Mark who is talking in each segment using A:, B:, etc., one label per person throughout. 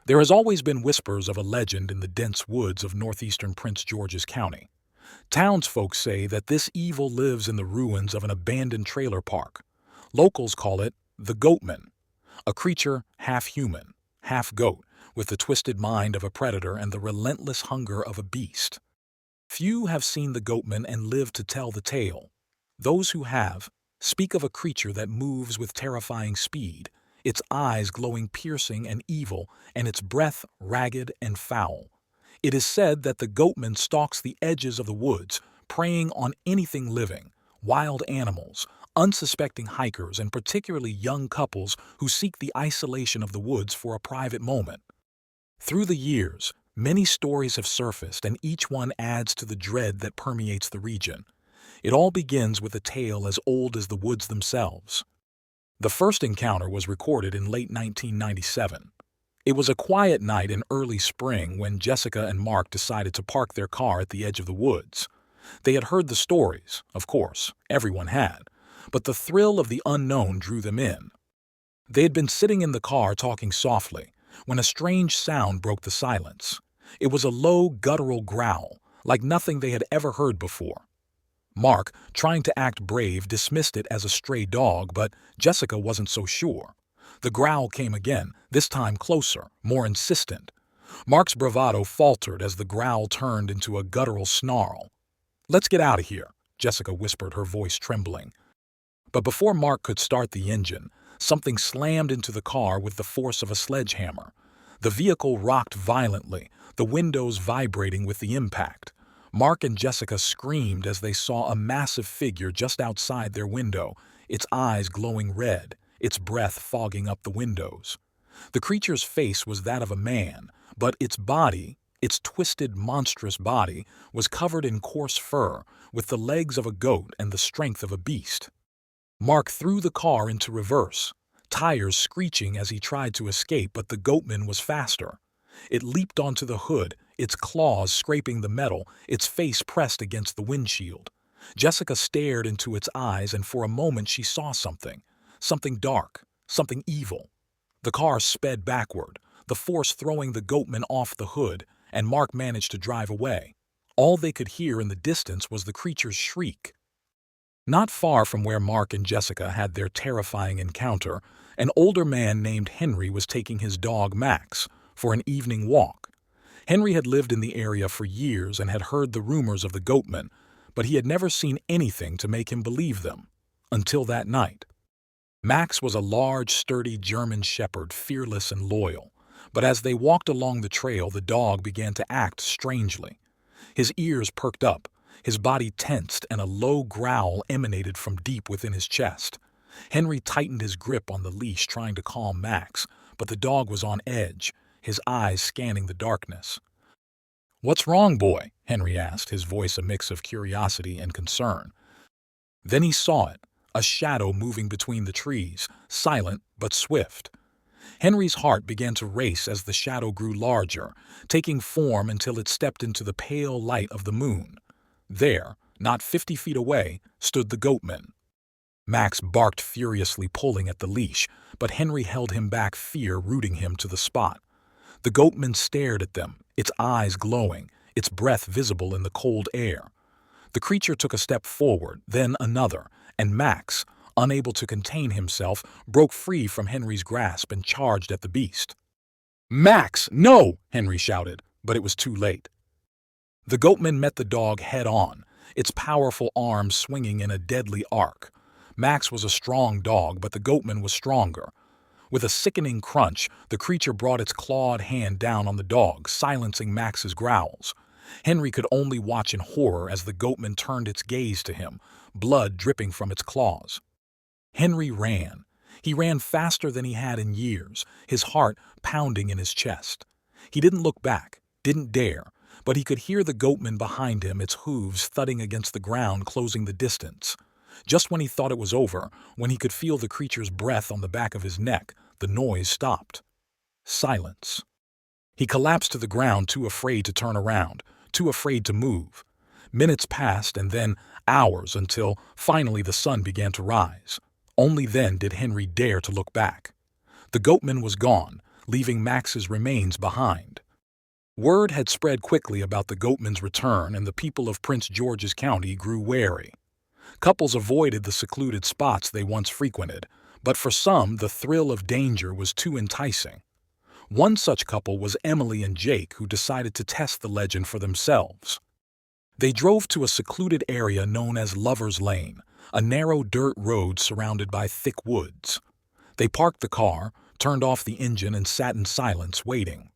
A: There has always been whispers of a legend in the dense woods of northeastern Prince George's County. Townsfolk say that this evil lives in the ruins of an abandoned trailer park. Locals call it the Goatman, a creature half human, half goat, with the twisted mind of a predator and the relentless hunger of a beast. Few have seen the Goatman and lived to tell the tale. Those who have speak of a creature that moves with terrifying speed, its eyes glowing piercing and evil, and its breath ragged and foul. It is said that the Goatman stalks the edges of the woods, preying on anything living, wild animals, unsuspecting hikers, and particularly young couples who seek the isolation of the woods for a private moment. Through the years, many stories have surfaced, and each one adds to the dread that permeates the region. It all begins with a tale as old as the woods themselves. The first encounter was recorded in late 1997. It was a quiet night in early spring when Jessica and Mark decided to park their car at the edge of the woods. They had heard the stories, of course, everyone had, but the thrill of the unknown drew them in. They had been sitting in the car talking softly when a strange sound broke the silence. It was a low, guttural growl, like nothing they had ever heard before. Mark, trying to act brave, dismissed it as a stray dog, but Jessica wasn't so sure. The growl came again, this time closer, more insistent. Mark's bravado faltered as the growl turned into a guttural snarl. "Let's get out of here," Jessica whispered, her voice trembling. But before Mark could start the engine, something slammed into the car with the force of a sledgehammer. The vehicle rocked violently, the windows vibrating with the impact. Mark and Jessica screamed as they saw a massive figure just outside their window, its eyes glowing red, its breath fogging up the windows. The creature's face was that of a man, but its body, its twisted, monstrous body, was covered in coarse fur, with the legs of a goat and the strength of a beast. Mark threw the car into reverse, tires screeching as he tried to escape, but the Goatman was faster. It leaped onto the hood, its claws scraping the metal, its face pressed against the windshield. Jessica stared into its eyes, and for a moment she saw something dark, something evil. The car sped backward, the force throwing the Goatman off the hood, and Mark managed to drive away. All they could hear in the distance was the creature's shriek. Not far from where Mark and Jessica had their terrifying encounter, an older man named Henry was taking his dog Max for an evening walk. Henry had lived in the area for years and had heard the rumors of the Goatman, but he had never seen anything to make him believe them, until that night. Max was a large, sturdy German shepherd, fearless and loyal, but as they walked along the trail, the dog began to act strangely. His ears perked up, his body tensed, and a low growl emanated from deep within his chest. Henry tightened his grip on the leash, trying to calm Max, but the dog was on edge, his eyes scanning the darkness. "What's wrong, boy?" Henry asked, his voice a mix of curiosity and concern. Then he saw it, a shadow moving between the trees, silent but swift. Henry's heart began to race as the shadow grew larger, taking form until it stepped into the pale light of the moon. There, not 50 feet away, stood the Goatman. Max barked furiously, pulling at the leash, but Henry held him back, fear rooting him to the spot. The Goatman stared at them, its eyes glowing, its breath visible in the cold air. The creature took a step forward, then another, and Max, unable to contain himself, broke free from Henry's grasp and charged at the beast. "Max, no!" Henry shouted, but it was too late. The Goatman met the dog head-on, its powerful arms swinging in a deadly arc. Max was a strong dog, but the Goatman was stronger. With a sickening crunch, the creature brought its clawed hand down on the dog, silencing Max's growls. Henry could only watch in horror as the Goatman turned its gaze to him, blood dripping from its claws. Henry ran. He ran faster than he had in years, his heart pounding in his chest. He didn't look back, didn't dare, but he could hear the Goatman behind him, its hooves thudding against the ground, closing the distance. Just when he thought it was over, when he could feel the creature's breath on the back of his neck, the noise stopped. Silence. He collapsed to the ground, too afraid to turn around, too afraid to move. Minutes passed, and then hours, until finally the sun began to rise. Only then did Henry dare to look back. The Goatman was gone, leaving Max's remains behind. Word had spread quickly about the Goatman's return, and the people of Prince George's County grew wary. Couples avoided the secluded spots they once frequented, but for some the thrill of danger was too enticing. One such couple was Emily and Jake, who decided to test the legend for themselves. They drove to a secluded area known as Lover's Lane, a narrow dirt road surrounded by thick woods. They parked the car, turned off the engine, and sat in silence, waiting.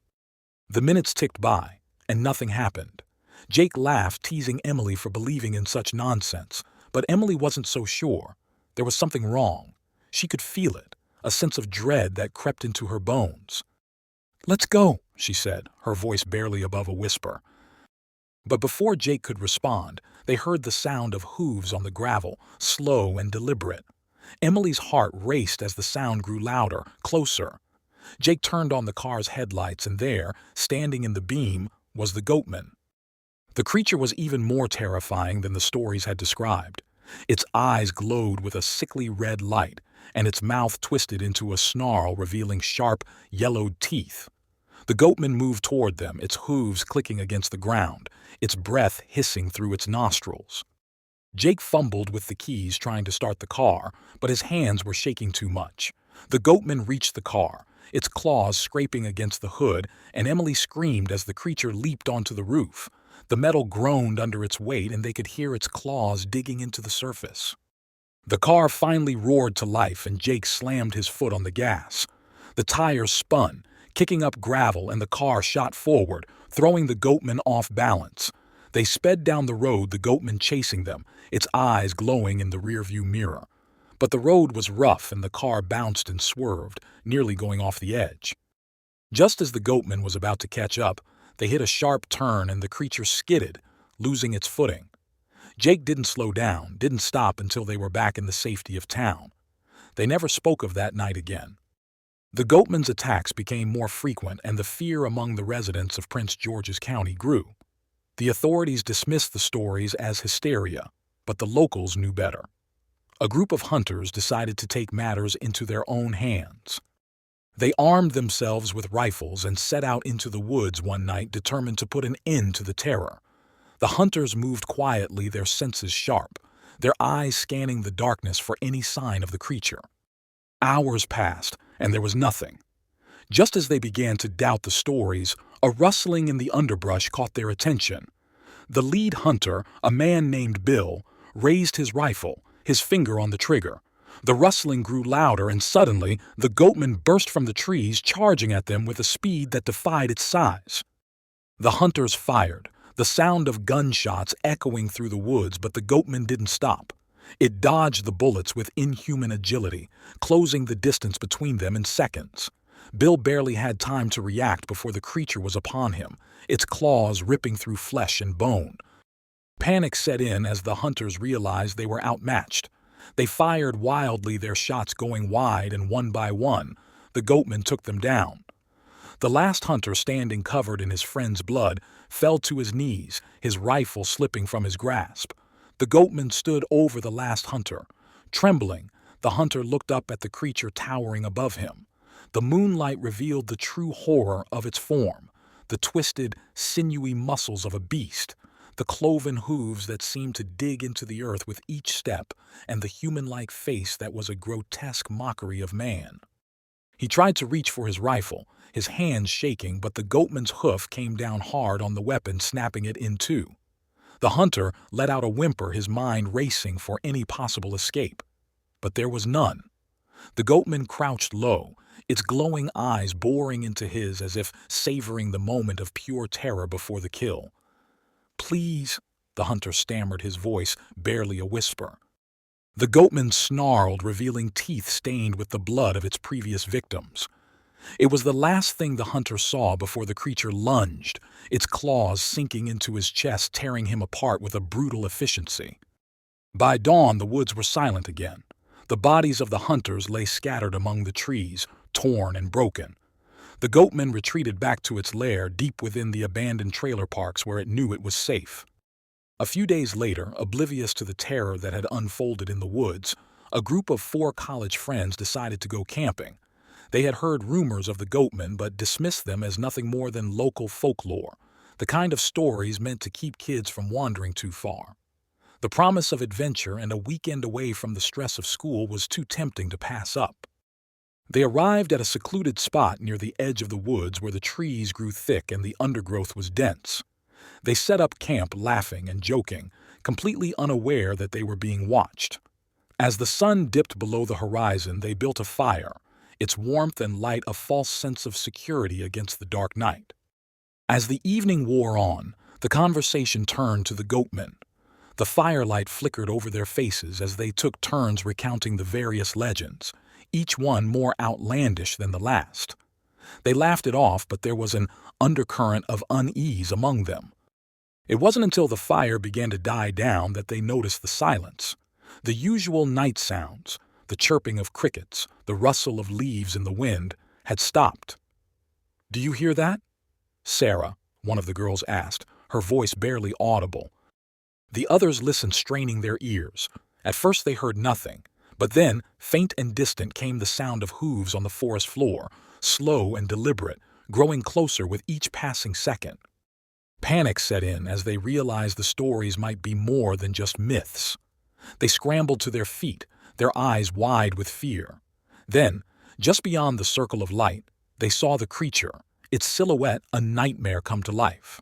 A: The minutes ticked by, and nothing happened. Jake laughed, teasing Emily for believing in such nonsense, but Emily wasn't so sure. There was something wrong. She could feel it, a sense of dread that crept into her bones. "Let's go," she said, her voice barely above a whisper. But before Jake could respond, they heard the sound of hooves on the gravel, slow and deliberate. Emily's heart raced as the sound grew louder, closer. Jake turned on the car's headlights, and there, standing in the beam, was the Goatman. The creature was even more terrifying than the stories had described. Its eyes glowed with a sickly red light, and its mouth twisted into a snarl revealing sharp, yellowed teeth. The Goatman moved toward them, its hooves clicking against the ground, its breath hissing through its nostrils. Jake fumbled with the keys trying to start the car, but his hands were shaking too much. The Goatman reached the car, its claws scraping against the hood, and Emily screamed as the creature leaped onto the roof. The metal groaned under its weight, and they could hear its claws digging into the surface. The car finally roared to life, and Jake slammed his foot on the gas. The tires spun, kicking up gravel, and the car shot forward, throwing the Goatman off balance. They sped down the road, the Goatman chasing them, its eyes glowing in the rearview mirror. But the road was rough, and the car bounced and swerved, nearly going off the edge. Just as the Goatman was about to catch up, they hit a sharp turn, and the creature skidded, losing its footing. Jake didn't slow down, didn't stop until they were back in the safety of town. They never spoke of that night again. The Goatman's attacks became more frequent, and the fear among the residents of Prince George's County grew. The authorities dismissed the stories as hysteria, but the locals knew better. A group of hunters decided to take matters into their own hands. They armed themselves with rifles and set out into the woods one night, determined to put an end to the terror. The hunters moved quietly, their senses sharp, their eyes scanning the darkness for any sign of the creature. Hours passed, and there was nothing. Just as they began to doubt the stories, a rustling in the underbrush caught their attention. The lead hunter, a man named Bill, raised his rifle, his finger on the trigger. The rustling grew louder, and suddenly the Goatman burst from the trees, charging at them with a speed that defied its size. The hunters fired, the sound of gunshots echoing through the woods, but the Goatman didn't stop. It dodged the bullets with inhuman agility, closing the distance between them in seconds. Bill barely had time to react before the creature was upon him, its claws ripping through flesh and bone. Panic set in as the hunters realized they were outmatched. They fired wildly, their shots going wide, and one by one, the Goatman took them down. The last hunter, standing covered in his friend's blood, fell to his knees, his rifle slipping from his grasp. The Goatman stood over the last hunter. Trembling, the hunter looked up at the creature towering above him. The moonlight revealed the true horror of its form, the twisted, sinewy muscles of a beast, the cloven hooves that seemed to dig into the earth with each step, and the human-like face that was a grotesque mockery of man. He tried to reach for his rifle, his hands shaking, but the Goatman's hoof came down hard on the weapon, snapping it in two. The hunter let out a whimper, his mind racing for any possible escape. But there was none. The Goatman crouched low, its glowing eyes boring into his as if savoring the moment of pure terror before the kill. "Please," the hunter stammered, his voice barely a whisper. The Goatman snarled, revealing teeth stained with the blood of its previous victims. It was the last thing the hunter saw before the creature lunged, its claws sinking into his chest, tearing him apart with a brutal efficiency. By dawn, the woods were silent again. The bodies of the hunters lay scattered among the trees, torn and broken. The Goatman retreated back to its lair deep within the abandoned trailer parks where it knew it was safe. A few days later, oblivious to the terror that had unfolded in the woods, a group of 4 college friends decided to go camping. They had heard rumors of the Goatman but dismissed them as nothing more than local folklore, the kind of stories meant to keep kids from wandering too far. The promise of adventure and a weekend away from the stress of school was too tempting to pass up. They arrived at a secluded spot near the edge of the woods where the trees grew thick and the undergrowth was dense. They set up camp laughing and joking, completely unaware that they were being watched. As the sun dipped below the horizon, they built a fire, its warmth and light a false sense of security against the dark night. As the evening wore on, the conversation turned to the Goatman. The firelight flickered over their faces as they took turns recounting the various legends, each one more outlandish than the last. They laughed it off, but there was an undercurrent of unease among them. It wasn't until the fire began to die down that they noticed the silence. The usual night sounds, the chirping of crickets, the rustle of leaves in the wind, had stopped. "Do you hear that?" Sarah, one of the girls, asked, her voice barely audible. The others listened, straining their ears. At first they heard nothing, but then, faint and distant, came the sound of hooves on the forest floor, slow and deliberate, growing closer with each passing second. Panic set in as they realized the stories might be more than just myths. They scrambled to their feet, their eyes wide with fear. Then, just beyond the circle of light, they saw the creature, its silhouette a nightmare come to life.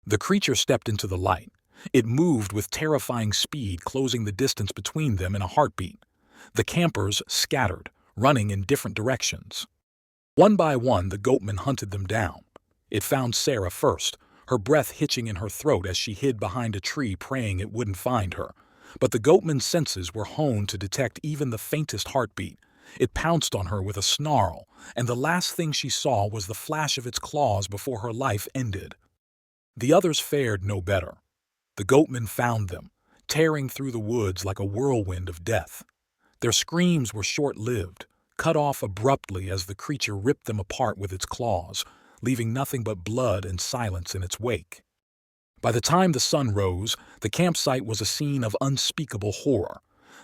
A: The creature stepped into the light. It moved with terrifying speed, closing the distance between them in a heartbeat. The campers scattered, running in different directions. One by one, the Goatman hunted them down. It found Sarah first, her breath hitching in her throat as she hid behind a tree, praying it wouldn't find her. But the Goatman's senses were honed to detect even the faintest heartbeat. It pounced on her with a snarl, and the last thing she saw was the flash of its claws before her life ended. The others fared no better. The Goatman found them, tearing through the woods like a whirlwind of death. Their screams were short-lived, cut off abruptly as the creature ripped them apart with its claws, leaving nothing but blood and silence in its wake. By the time the sun rose, the campsite was a scene of unspeakable horror.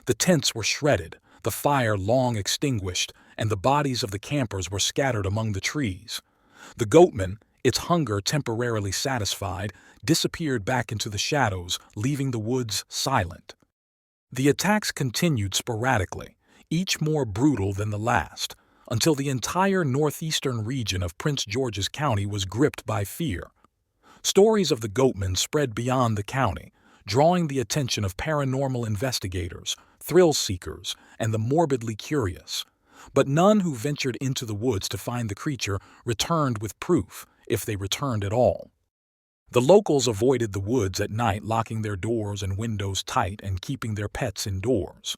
A: The tents were shredded, the fire long extinguished, and the bodies of the campers were scattered among the trees. The Goatman, its hunger temporarily satisfied, disappeared back into the shadows, leaving the woods silent. The attacks continued sporadically, each more brutal than the last, until the entire northeastern region of Prince George's County was gripped by fear. Stories of the Goatman spread beyond the county, drawing the attention of paranormal investigators, thrill seekers, and the morbidly curious. But none who ventured into the woods to find the creature returned with proof, if they returned at all. The locals avoided the woods at night, locking their doors and windows tight and keeping their pets indoors.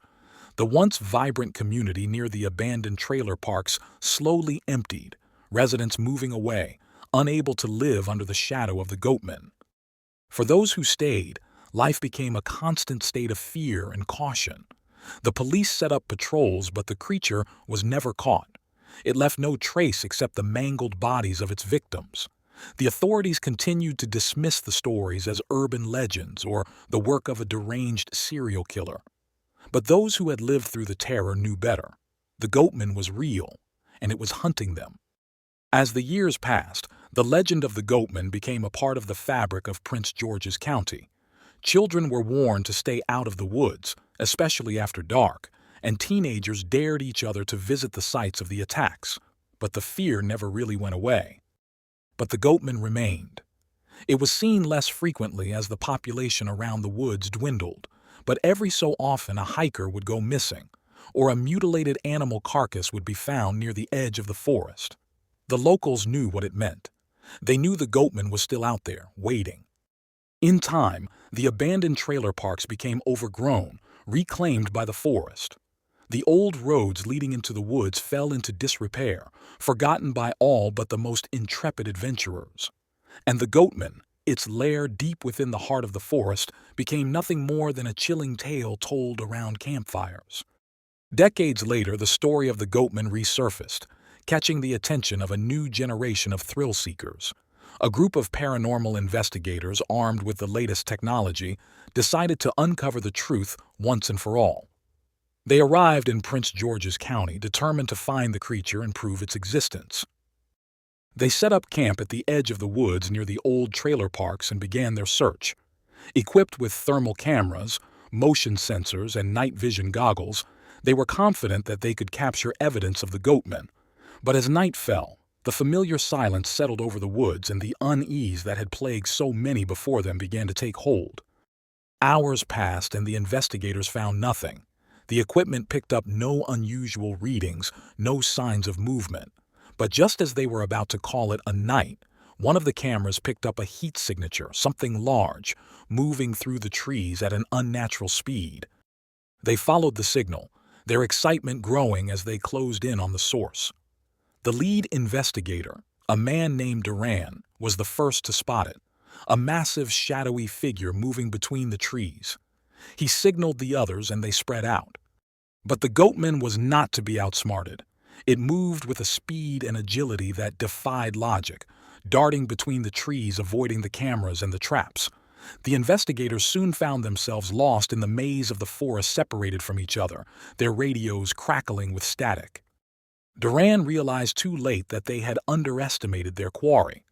A: The once vibrant community near the abandoned trailer parks slowly emptied, residents moving away, unable to live under the shadow of the Goatman. For those who stayed, life became a constant state of fear and caution. The police set up patrols, but the creature was never caught. It left no trace except the mangled bodies of its victims. The authorities continued to dismiss the stories as urban legends or the work of a deranged serial killer. But those who had lived through the terror knew better. The Goatman was real, and it was hunting them. As the years passed, the legend of the Goatman became a part of the fabric of Prince George's County. Children were warned to stay out of the woods, especially after dark, and teenagers dared each other to visit the sites of the attacks. But the fear never really went away. But the Goatman remained. It was seen less frequently as the population around the woods dwindled, but every so often a hiker would go missing, or a mutilated animal carcass would be found near the edge of the forest. The locals knew what it meant. They knew the Goatman was still out there, waiting. In time, the abandoned trailer parks became overgrown, reclaimed by the forest. The old roads leading into the woods fell into disrepair, forgotten by all but the most intrepid adventurers. And the Goatman, its lair deep within the heart of the forest, became nothing more than a chilling tale told around campfires. Decades later, the story of the Goatman resurfaced, catching the attention of a new generation of thrill seekers. A group of paranormal investigators armed with the latest technology decided to uncover the truth once and for all. They arrived in Prince George's County, determined to find the creature and prove its existence. They set up camp at the edge of the woods near the old trailer parks and began their search. Equipped with thermal cameras, motion sensors, and night vision goggles, they were confident that they could capture evidence of the Goatman. But as night fell, the familiar silence settled over the woods and the unease that had plagued so many before them began to take hold. Hours passed and the investigators found nothing. The equipment picked up no unusual readings, no signs of movement. But just as they were about to call it a night, one of the cameras picked up a heat signature, something large, moving through the trees at an unnatural speed. They followed the signal, their excitement growing as they closed in on the source. The lead investigator, a man named Duran, was the first to spot it, a massive shadowy figure moving between the trees. He signaled the others and they spread out. But the Goatman was not to be outsmarted. It moved with a speed and agility that defied logic, darting between the trees, avoiding the cameras and the traps. The investigators soon found themselves lost in the maze of the forest, separated from each other, their radios crackling with static. Duran realized too late that they had underestimated their quarry.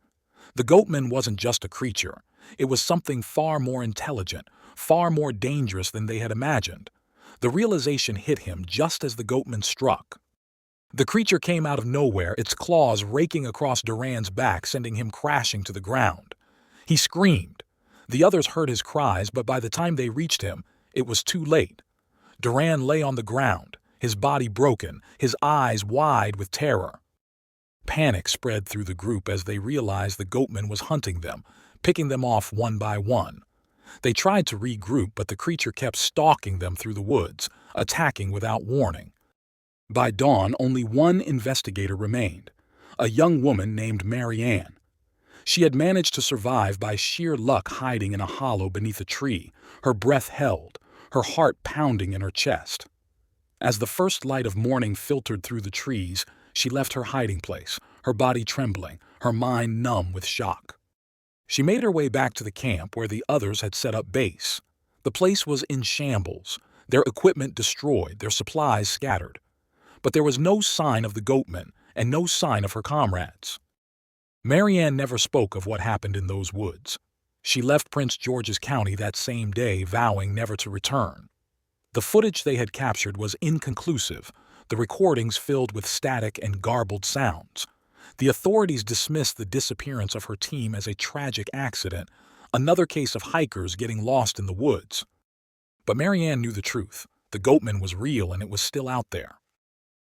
A: The Goatman wasn't just a creature. It was something far more intelligent, far more dangerous than they had imagined. The realization hit him just as the Goatman struck. The creature came out of nowhere, its claws raking across Duran's back, sending him crashing to the ground. He screamed. The others heard his cries, but by the time they reached him, it was too late. Duran lay on the ground, his body broken, his eyes wide with terror. Panic spread through the group as they realized the Goatman was hunting them, picking them off one by one. They tried to regroup, but the creature kept stalking them through the woods, attacking without warning. By dawn, only one investigator remained, a young woman named Marianne. She had managed to survive by sheer luck, hiding in a hollow beneath a tree, her breath held, her heart pounding in her chest. As the first light of morning filtered through the trees, she left her hiding place, her body trembling, her mind numb with shock. She made her way back to the camp where the others had set up base. The place was in shambles, their equipment destroyed, their supplies scattered. But there was no sign of the Goatman and no sign of her comrades. Marianne never spoke of what happened in those woods. She left Prince George's County that same day, vowing never to return. The footage they had captured was inconclusive, the recordings filled with static and garbled sounds. The authorities dismissed the disappearance of her team as a tragic accident, another case of hikers getting lost in the woods. But Marianne knew the truth. The Goatman was real and it was still out there.